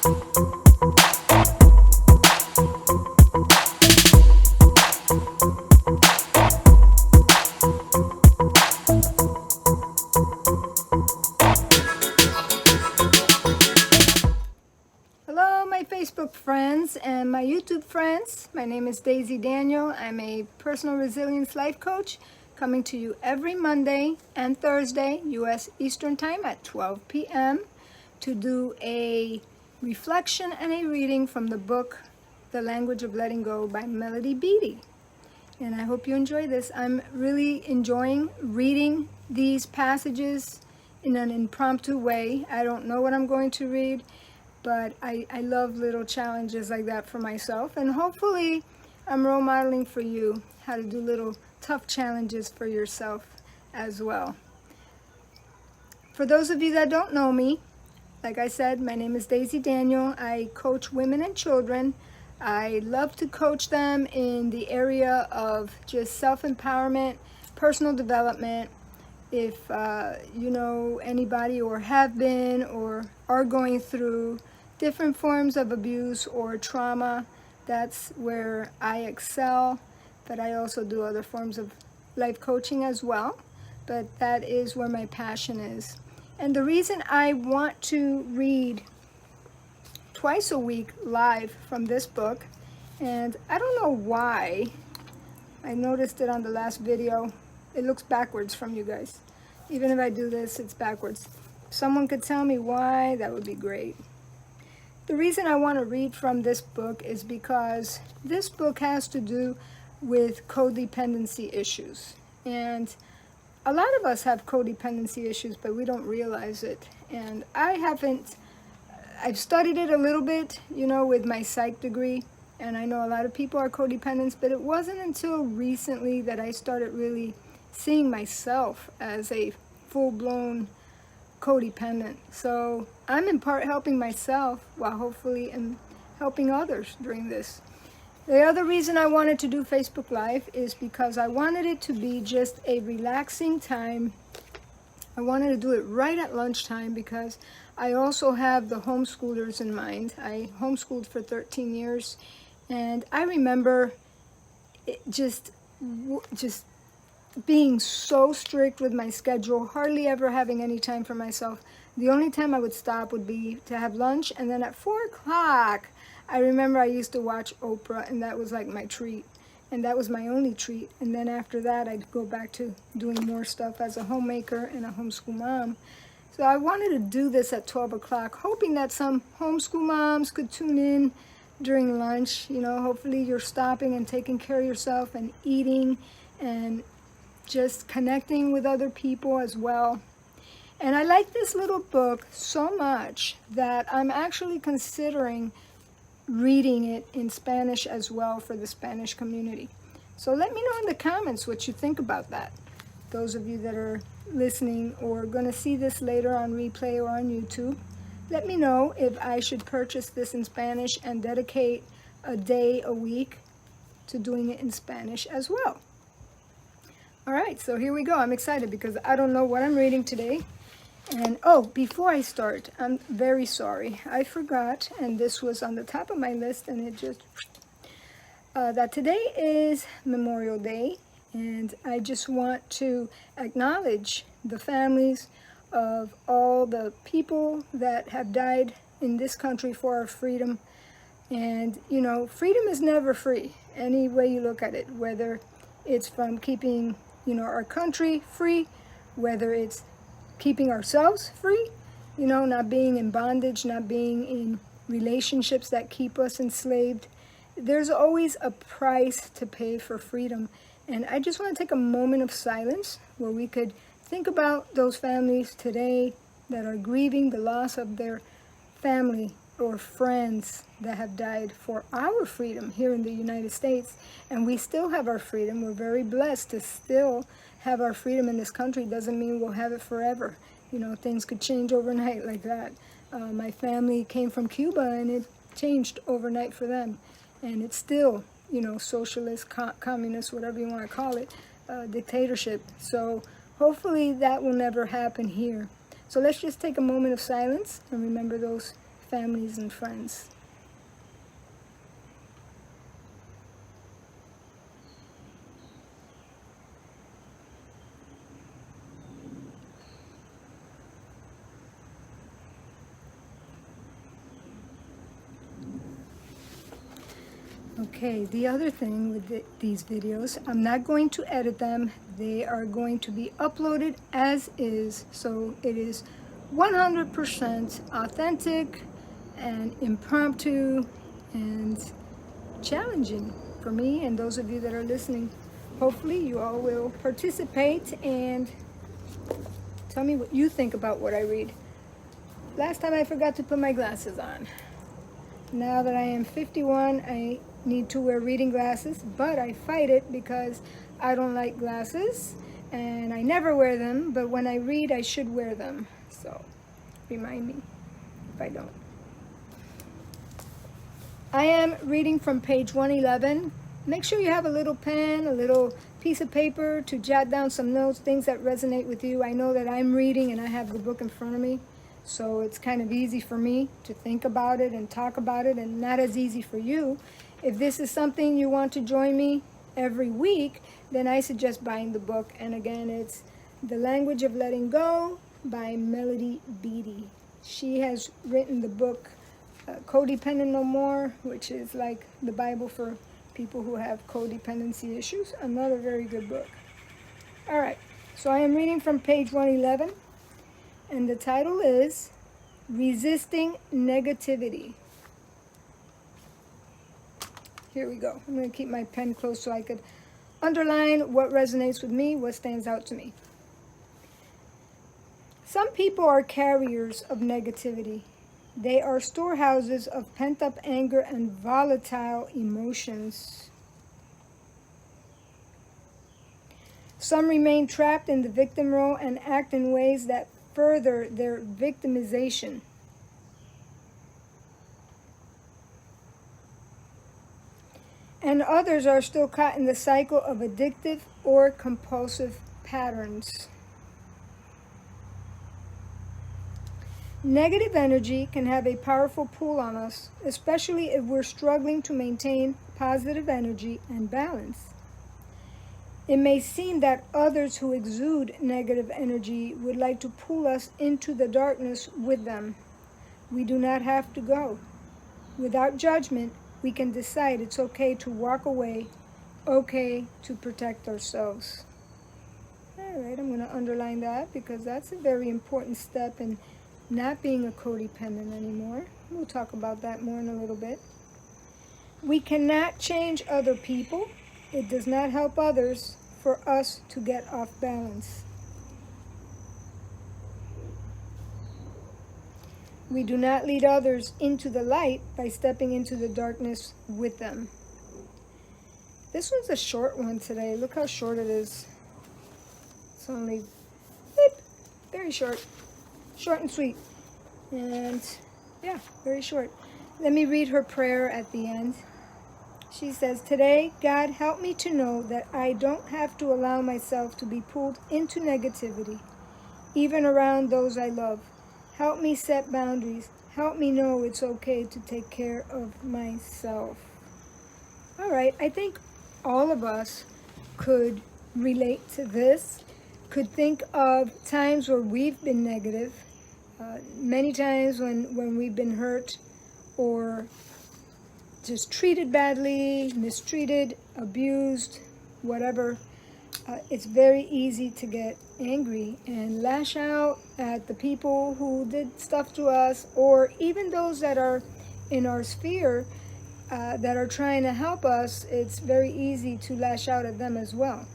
Hello, my Facebook friends and my YouTube friends. My name is Daisy Daniel. I'm a personal resilience life coach coming to you every Monday and Thursday, U.S. Eastern Time at 12 p.m. to do a reflection and a reading from the book, The Language of Letting Go by Melody Beattie. And I hope you enjoy this. I'm really enjoying reading these passages in an impromptu way. I don't know what I'm going to read, but I love little challenges like that for myself. And hopefully I'm role modeling for you how to do little tough challenges for yourself as well. For those of you that don't know me, like I said, my name is Daisy Daniel. I coach women and children. I love to coach them in the area of just self-empowerment, personal development. If you know anybody or have been or are going through different forms of abuse or trauma, that's where I excel. But I also do other forms of life coaching as well. But that is where my passion is. And the reason I want to read twice a week live from this book, and I don't know why, I noticed it on the last video, it looks backwards from you guys. Even if I do this, it's backwards. If someone could tell me why, that would be great. The reason I want to read from this book is because this book has to do with codependency issues. And a lot of us have codependency issues, but we don't realize it. And I've studied it a little bit, with my psych degree. And I know a lot of people are codependents, but it wasn't until recently that I started really seeing myself as a full-blown codependent. So I'm in part helping myself while hopefully I'm helping others during this. The other reason I wanted to do Facebook Live is because I wanted it to be just a relaxing time. I wanted to do it right at lunchtime because I also have the homeschoolers in mind. I homeschooled for 13 years, and I remember just being so strict with my schedule, hardly ever having any time for myself. The only time I would stop would be to have lunch, and then at 4 o'clock, I remember I used to watch Oprah, and that was like my treat. And that was my only treat. And then after that, I'd go back to doing more stuff as a homemaker and a homeschool mom. So I wanted to do this at 12 o'clock, hoping that some homeschool moms could tune in during lunch. Hopefully you're stopping and taking care of yourself and eating and just connecting with other people as well. And I like this little book so much that I'm actually considering reading it in Spanish as well for the Spanish community. So let me know in the comments what you think about that. Those of you that are listening or going to see this later on replay or on YouTube, let me know if I should purchase this in Spanish and dedicate a day a week to doing it in Spanish as well. All right, so here we go. I'm excited because I don't know what I'm reading today. And before I start, I'm very sorry. I forgot, and this was on the top of my list, and it just, that today is Memorial Day, and I just want to acknowledge the families of all the people that have died in this country for our freedom. And, freedom is never free, any way you look at it, whether it's from keeping, our country free, whether it's keeping ourselves free, not being in bondage, not being in relationships that keep us enslaved. There's always a price to pay for freedom. And I just want to take a moment of silence where we could think about those families today that are grieving the loss of their family or friends that have died for our freedom here in the United States. And we still have our freedom. We're very blessed to still have our freedom in this country. Doesn't mean we'll have it forever. Things could change overnight like that. My family came from Cuba, and it changed overnight for them. And it's still, socialist, communist, whatever you want to call it, dictatorship. So hopefully that will never happen here. So let's just take a moment of silence and remember those families and friends. Okay, the other thing with these videos, I'm not going to edit them. They are going to be uploaded as is. So it is 100% authentic and impromptu and challenging for me and those of you that are listening. Hopefully you all will participate and tell me what you think about what I read. Last time I forgot to put my glasses on. Now that I am 51, I need to wear reading glasses, but I fight it because I don't like glasses and I never wear them, but when I read I should wear them. So remind me if I don't. I am reading from page 111. Make sure you have a little pen, a little piece of paper to jot down some notes, things that resonate with you. I know that I'm reading and I have the book in front of me, so it's kind of easy for me to think about it and talk about it, and not as easy for you. If this is something you want to join me every week, then I suggest buying the book. And again, it's The Language of Letting Go by Melody Beattie. She has written the book Codependent No More, which is like the Bible for people who have codependency issues. Another very good book. All right, so I am reading from page 111, and the title is Resisting Negativity. Here we go. I'm going to keep my pen close so I could underline what resonates with me, what stands out to me. Some people are carriers of negativity. They are storehouses of pent-up anger and volatile emotions. Some remain trapped in the victim role and act in ways that further their victimization. And others are still caught in the cycle of addictive or compulsive patterns. Negative energy can have a powerful pull on us, especially if we're struggling to maintain positive energy and balance. It may seem that others who exude negative energy would like to pull us into the darkness with them. We do not have to go. Without judgment, we can decide it's okay to walk away, okay to protect ourselves. All right, I'm going to underline that because that's a very important step in not being a codependent anymore. We'll talk about that more in a little bit. We cannot change other people. It does not help others for us to get off balance. We do not lead others into the light by stepping into the darkness with them. This one's a short one today. Look how short it is. It's only very short. Short and sweet. And yeah, very short. Let me read her prayer at the end. She says, "Today, God, help me to know that I don't have to allow myself to be pulled into negativity, even around those I love. Help me set boundaries. Help me know it's okay to take care of myself." All right, I think all of us could relate to this, could think of times where we've been negative, many times when we've been hurt or just treated badly, mistreated, abused, whatever. It's very easy to get angry and lash out at the people who did stuff to us, or even those that are in our sphere that are trying to help us. It's very easy to lash out at them as well.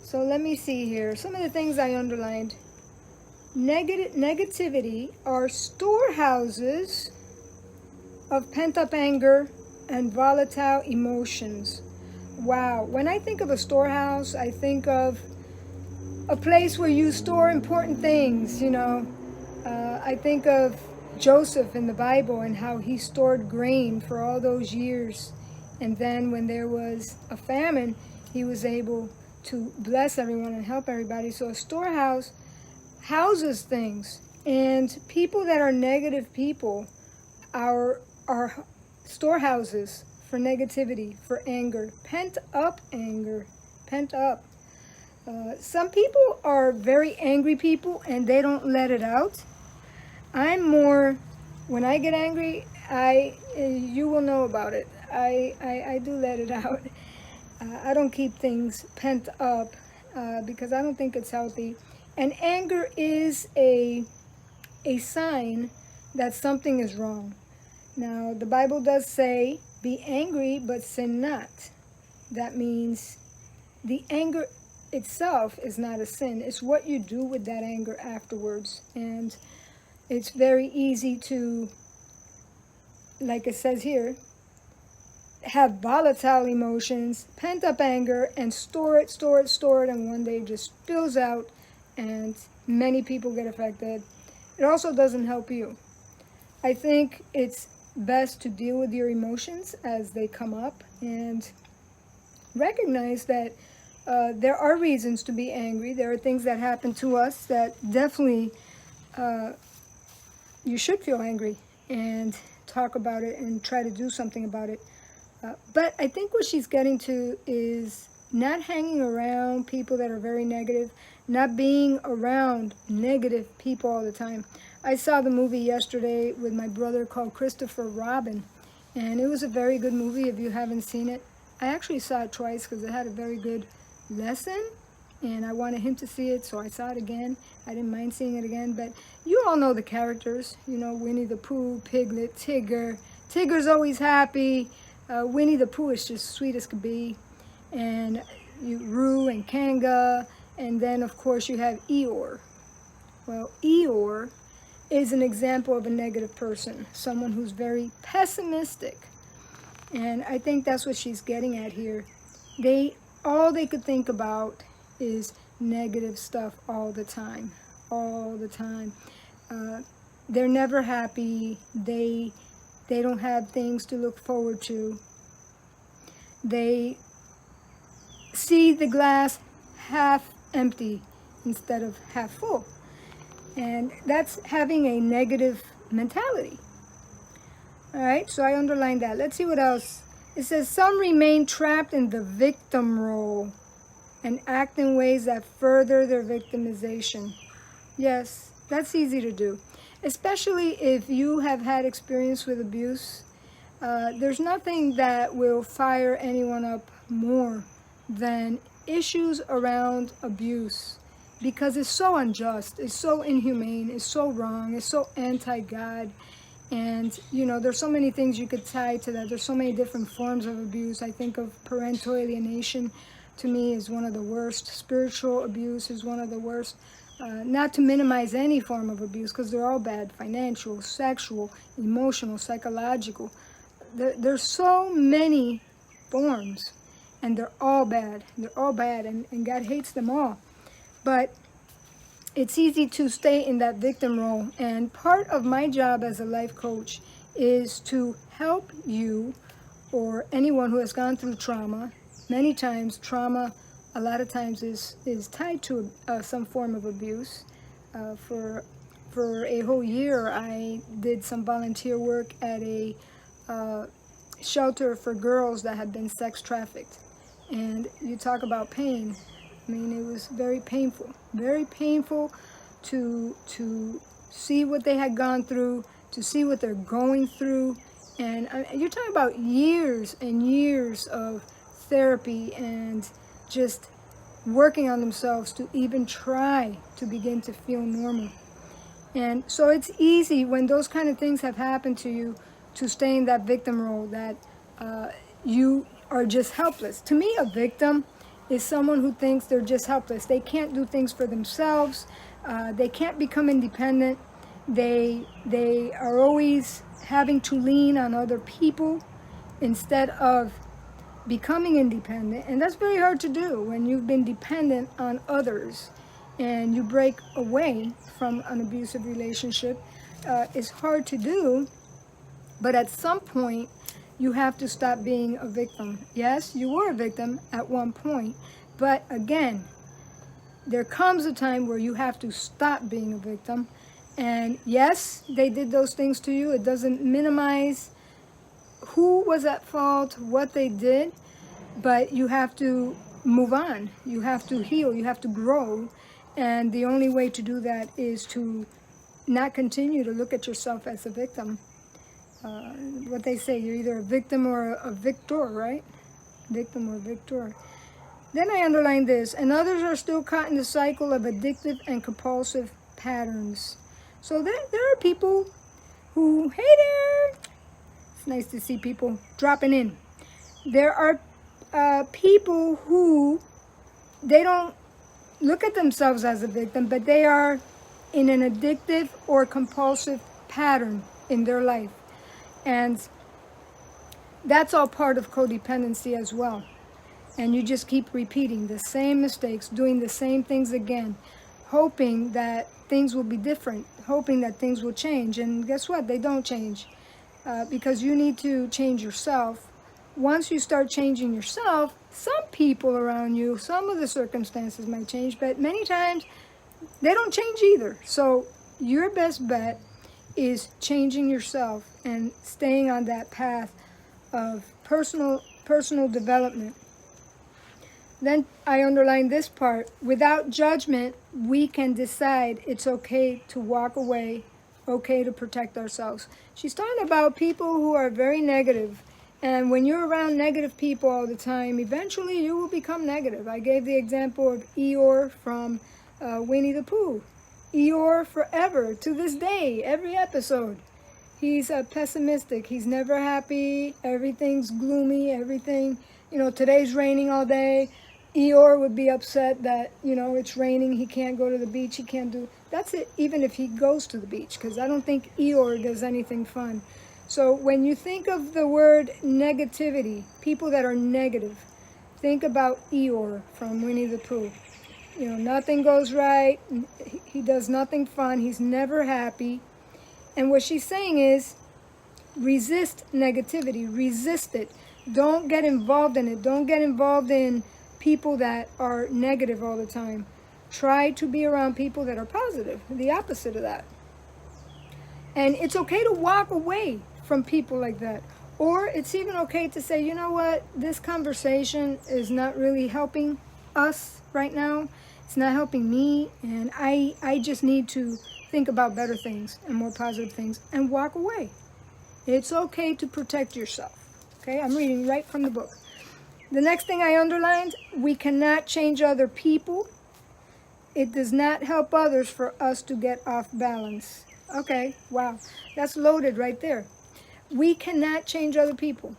So let me see here. Some of the things I underlined. Negativity are storehouses of pent-up anger and volatile emotions. Wow. When I think of a storehouse, I think of a place where you store important things, you know. I think of Joseph in the Bible and how he stored grain for all those years. And then when there was a famine, he was able to bless everyone and help everybody. So a storehouse houses things. And people that are negative people are storehouses for negativity, for anger, pent up anger, pent up. Some people are very angry people and they don't let it out. I'm more, when I get angry, you will know about it. I do let it out. I don't keep things pent up because I don't think it's healthy. And anger is a sign that something is wrong. Now, the Bible does say, be angry, but sin not. That means the anger itself is not a sin. It's what you do with that anger afterwards. And it's very easy to, like it says here, have volatile emotions, pent up anger, and store it, and one day it just spills out, and many people get affected. It also doesn't help you. I think it's best to deal with your emotions as they come up and recognize that there are reasons to be angry. There are things that happen to us that definitely you should feel angry and talk about it and try to do something about it. But I think what she's getting to is not hanging around people that are very negative, not being around negative people all the time. I saw the movie yesterday with my brother called Christopher Robin, and it was a very good movie if you haven't seen it. I actually saw it twice because it had a very good lesson, and I wanted him to see it, so I saw it again. I didn't mind seeing it again, but you all know the characters. You know, Winnie the Pooh, Piglet, Tigger. Tigger's always happy. Winnie the Pooh is just sweet as could be. And Roo and Kanga, and then of course you have Eeyore. Well, Eeyore is an example of a negative person, someone who's very pessimistic. And I think that's what she's getting at here. All they could think about is negative stuff all the time. They're never happy. They don't have things to look forward to. They see the glass half empty instead of half full. And that's having a negative mentality. All right, so I underlined that. Let's see what else. It says, some remain trapped in the victim role and act in ways that further their victimization. Yes, that's easy to do. Especially if you have had experience with abuse. There's nothing that will fire anyone up more than issues around abuse, because it's so unjust, it's so inhumane, it's so wrong, it's so anti-God. And you know, there's so many things you could tie to that. There's so many different forms of abuse. I think of parental alienation, to me, is one of the worst. Spiritual abuse is one of the worst. Not to minimize any form of abuse, because they're all bad: financial, sexual, emotional, psychological. There's so many forms, and they're all bad. They're all bad, and God hates them all. But it's easy to stay in that victim role. And part of my job as a life coach is to help you, or anyone who has gone through trauma. Many times, trauma, a lot of times, is tied to some form of abuse. For a whole year, I did some volunteer work at a shelter for girls that had been sex trafficked. And you talk about pain. I mean, it was very painful to see what they had gone through, to see what they're going through. And you're talking about years and years of therapy and just working on themselves to even try to begin to feel normal. And so it's easy when those kind of things have happened to you to stay in that victim role, that you are just helpless. To me, a victim is someone who thinks they're just helpless. They can't do things for themselves. They can't become independent. They are always having to lean on other people instead of becoming independent. And that's very hard to do when you've been dependent on others and you break away from an abusive relationship. It's hard to do, but at some point, you have to stop being a victim. Yes, you were a victim at one point, but again, there comes a time where you have to stop being a victim And yes, they did those things to you. It doesn't minimize who was at fault, what they did, but you have to move on. You have to heal. You have to grow. And the only way to do that is to not continue to look at yourself as a victim. What they say, you're either a victim or a victor, right? Victim or victor. Then I underline this, and others are still caught in the cycle of addictive and compulsive patterns. So there are people who, hey there, it's nice to see people dropping in. There are people who, they don't look at themselves as a victim, but they are in an addictive or compulsive pattern in their life. And that's all part of codependency as well. And you just keep repeating the same mistakes, doing the same things again, hoping that things will be different, hoping that things will change. And guess what? They don't change because you need to change yourself. Once you start changing yourself, some people around you, some of the circumstances might change, but many times they don't change either. So your best bet is changing yourself and staying on that path of personal development. Then I underline this part. Without judgment, we can decide it's okay to walk away, okay to protect ourselves. She's talking about people who are very negative. And when you're around negative people all the time, eventually you will become negative. I gave the example of Eeyore from Winnie the Pooh. Eeyore forever, to this day, every episode. He's pessimistic. He's never happy. Everything's gloomy. Everything, today's raining all day. Eeyore would be upset that, it's raining. He can't go to the beach. He can't do... That's it, even if he goes to the beach, because I don't think Eeyore does anything fun. So when you think of the word negativity, people that are negative, think about Eeyore from Winnie the Pooh. Nothing goes right. He does nothing fun. He's never happy. And what she's saying is, resist negativity. Resist it. Don't get involved in it. Don't get involved in people that are negative all the time. Try to be around people that are positive, the opposite of that. And it's okay to walk away from people like that. Or it's even okay to say, you know what, this conversation is not really helping us right now. It's not helping me, and I just need to think about better things and more positive things and walk away. It's okay to protect yourself. Okay, I'm reading right from the book. The next thing I underlined, we cannot change other people. It does not help others for us to get off balance. Okay, wow, that's loaded right there. We cannot change other people.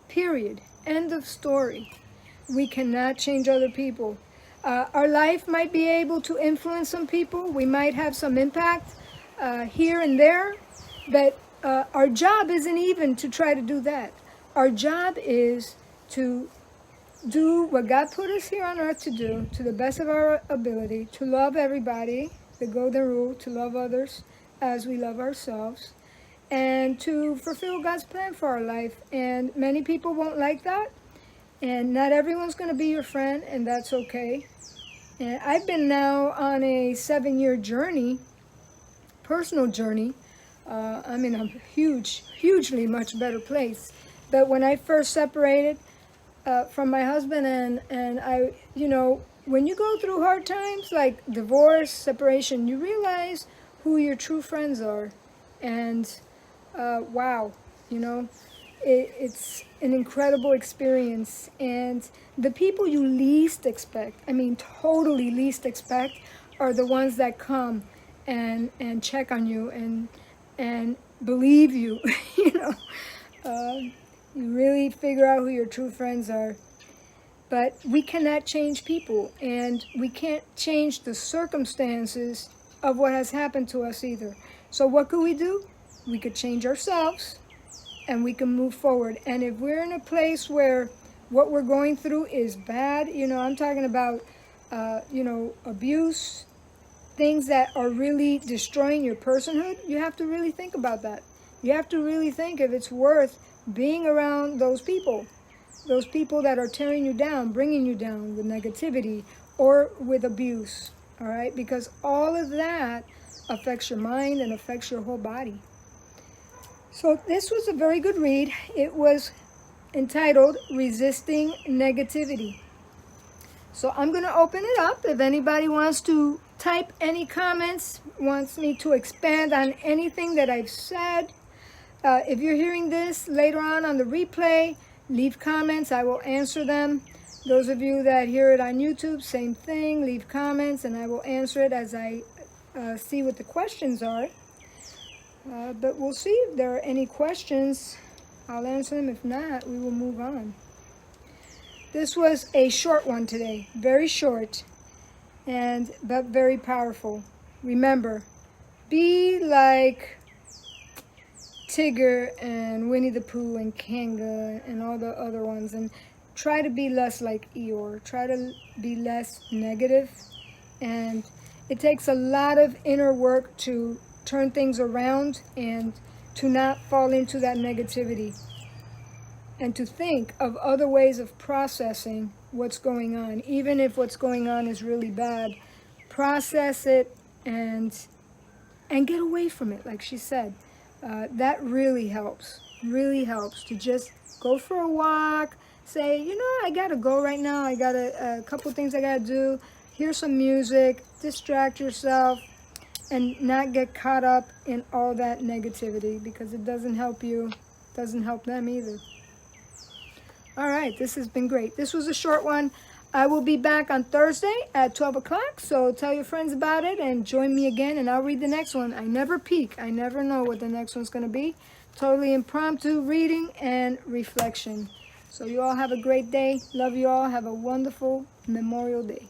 Period. End of story. We cannot change other people. Our life might be able to influence some people. We might have some impact here and there, but our job isn't even to try to do that. Our job is to do what God put us here on earth to do, to the best of our ability, to love everybody, the golden rule, to love others as we love ourselves, and to fulfill God's plan for our life. And many people won't like that, and not everyone's going to be your friend, and that's okay. And I've been now on a 7-year journey, personal journey. I'm in a hugely much better place. But when I first separated from my husband, and I, when you go through hard times like divorce, separation, you realize who your true friends are. And wow, it's an incredible experience. And the people you least expect, totally least expect, are the ones that come and check on you and believe you. You really figure out who your true friends are. But we cannot change people, and we can't change the circumstances of what has happened to us either. So what could we do? We could change ourselves, and we can move forward. And if we're in a place where what we're going through is bad, I'm talking about, abuse, things that are really destroying your personhood, you have to really think about that. You have to really think if it's worth being around those people that are tearing you down, bringing you down with negativity or with abuse, all right? Because all of that affects your mind and affects your whole body. So this was a very good read. It was entitled Resisting Negativity. So I'm going to open it up. If anybody wants to type any comments, wants me to expand on anything that I've said, if you're hearing this later on the replay, leave comments. I will answer them. Those of you that hear it on YouTube, same thing. Leave comments and I will answer it as I see what the questions are. But we'll see if there are any questions. I'll answer them. If not, we will move on. This was a short one today. Very short, but very powerful. Remember, be like Tigger and Winnie the Pooh and Kanga and all the other ones, and try to be less like Eeyore. Try to be less negative. And it takes a lot of inner work to turn things around and to not fall into that negativity, and to think of other ways of processing what's going on. Even if what's going on is really bad, process it and get away from it, like she said. That really helps to just go for a walk, say, you know, I gotta go right now, I got a couple things I gotta do, hear some music, distract yourself, and not get caught up in all that negativity, because it doesn't help you, doesn't help them either. All right, this has been great. This was a short one. I will be back on Thursday at 12 o'clock, so tell your friends about it and join me again, and I'll read the next one. I never peek. I never know what the next one's going to be. Totally impromptu reading and reflection. So you all have a great day. Love you all. Have a wonderful Memorial Day.